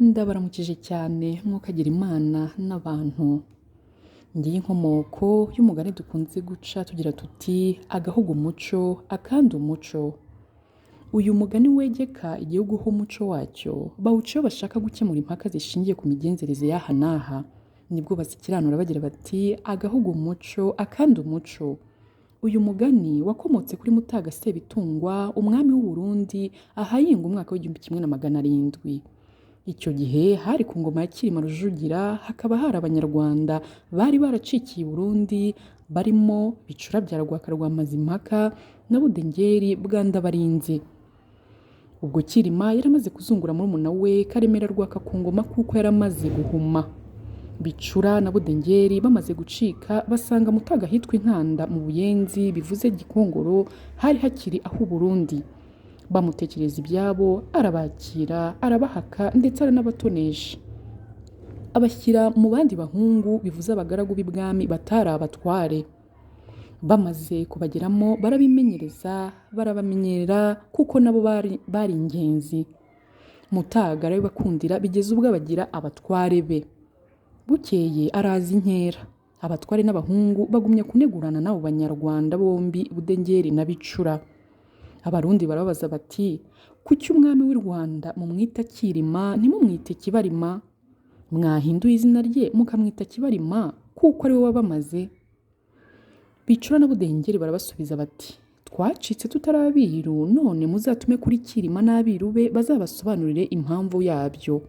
Ndabaramukije cyane mwukagira Imana n'abantu. Ngiye inkomoko y'umugani dukunze guca tugira tuti agahugu umuco akandi umuco. Uyu mugani wegeka igihugu ho umuco wacyo bawuca iyo bashaka gukemura impaka zishingiye ku migenzereze y'aha n'aha. Nibwo bazikiranura bagira bati agahugu umuco akandi umuco. Uyu mugani wakomotse kuri Mutaga Sebitungwa umwami w'u Burundi ahayinga umwaka w'1700. Icyo gihe hari ku ngoma ya Cyilima Rujugira, hakaba hari abanyarwanda bari baracikiye i Burundi barimo Bicura bya Rwaka rwa Mazimpaka na Budengeri bwa Ndabarinze. Ubwo Cyilima yaramaze kuzungura murumuna we Karemera Rwaka ku ngoma kuko yaramaze guhuma. Bicura na Budengeri bamaze gucika basanga Mutaga hitwa Inkanda mu Buyenzi bivuze Gikongoro, hari hakiri aho Burundi. Bamutekereza ibyabo, arabakira, arabahaka ndetse aranabatonesha. Abashyira mu bandi bahungu bivuze abagaragu b'ibwami batari abatware. Bamaze kubageramo barabimenyereza, barabamenyera kuko nabo bari ingenzi. Mutaga arabibakundira bigeze ubwo abagira abatware be. Bukeye araza inkera. Abatware n'abahungu bagumya kunegurana n'abo banyarwanda bombi Budengeri na Bicura. Abarundi barabaza bati kuki umwami w'i Rwanda mumwita Cyilima ntimumwite Kibarima? Mwahinduye izina rye mukamwita Kibarima kuko ari we wabamaze? Bicura na Budengeri barabasubiza bati twacitse tutarabiru, none muzatume kuri Cyilima n'abiru be bazabasobanurire impamvu yabyo.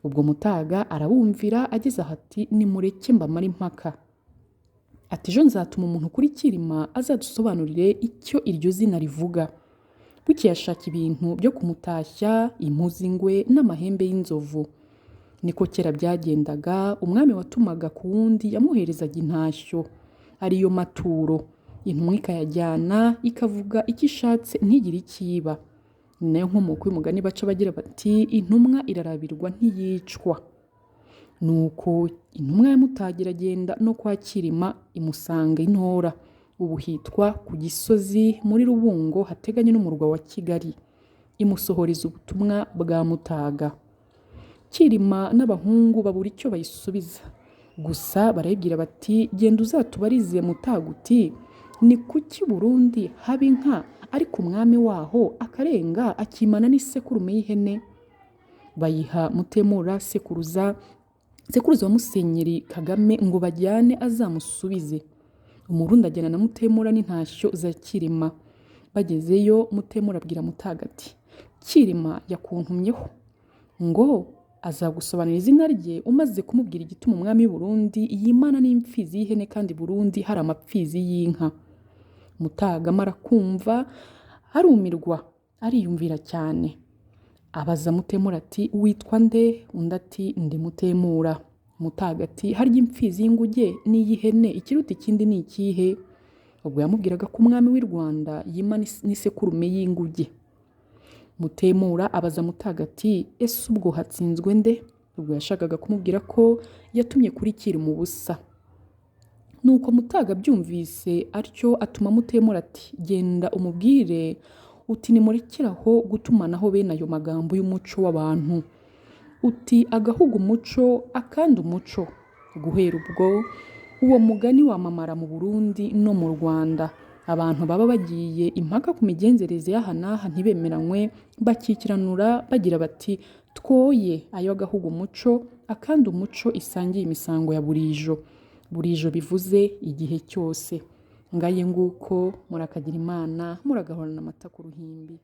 Ubwo Mutaga arabumvira ageze ati nimureke mbamare impaka. Ati ejo nzatuma umuntu kuri Cyilima azadusobanurire icyo iryo zina rivuga. Bukeye ashaka ibintu byo kumutashya, impuzu ingwe n'amahembe y'inzovu. Niko kera byagendaga, umwami watumaga ku wundi yamuherezaga intashyo ariyo maturo. Intumwa ikayajyana ikavuga icyo ishatse ntigire ikiba. Ni nayo nkomoko y'umugani baca bagira bati intumwa irarabirwa ntiyicwa. Nuko intumwa ya Mutaga iragenda no kwa Cyilima imusanga intora. Ubu hitwa ku Gisozi muri Rubungo hateganye n'umurwa wa Kigali. Imusohoreza ubutumwa bwa Mutaga. Cyilima n'abahungu babura icyo bayisubiza. Gusa barayibwira bati genda uzatubarize Mutaga uti ni kuki Burundi haba inka ariko umwami waho akarenga akimana n'isekurume y'ihene? Bayiha Mutemura sekuruza wa Musenyeri Kagame ngo bajyane azamusubize. Umurundi ajyana na Mutemura n'intashyo za Cyilima. Bagezeyo Mutemura abwira Mutaga ati Cyilima yakuntumyeho ngo azagusobanurira izina rye umaze kumubwira igituma umwami w'u Burundi yimana n'imfizi y'ihene kandi Burundi hari amapfizi y'inka. Mutaga amara kumva arumirwa ariyumvira cyane. Abaza Mutemura ati witwa nde? Undi ati ndi Mutemura. Mutaga ati harya imfizi y'inguge n'iy'ihene ikiruta ikindi ni ikihe? Ubwo yamubwiraga ko umwami w'i Rwanda yima n'isekurume y'inguge. Mutemura abaza Mutaga ati ese ubwo hatsinzwe nde? Ubwo yashakaga kumubwira ko yatumye kuri Cyilima ubusa. Nuko Mutaga byumvise atyo atuma Mutemura ati genda umubwire uti nimurekeraho gutumanaho bene ayo magambo y'umuco w'abantu. Uti agahugu umuco akandi umuco. Guhera ubwo uwo mugani wamamara mu Burundi no mu Rwanda. Abantu baba bagiye impaka ku migenzereze y'aha n'aha ntibemeranywe bakikiranura bagira bati twoye ayo agahugu umuco akandi umuco isangiye imisango ya burijo. Burijo bivuze igihe cyose. Ngaye nguko murakagira Imana muragahorana amata ku ruhimbi.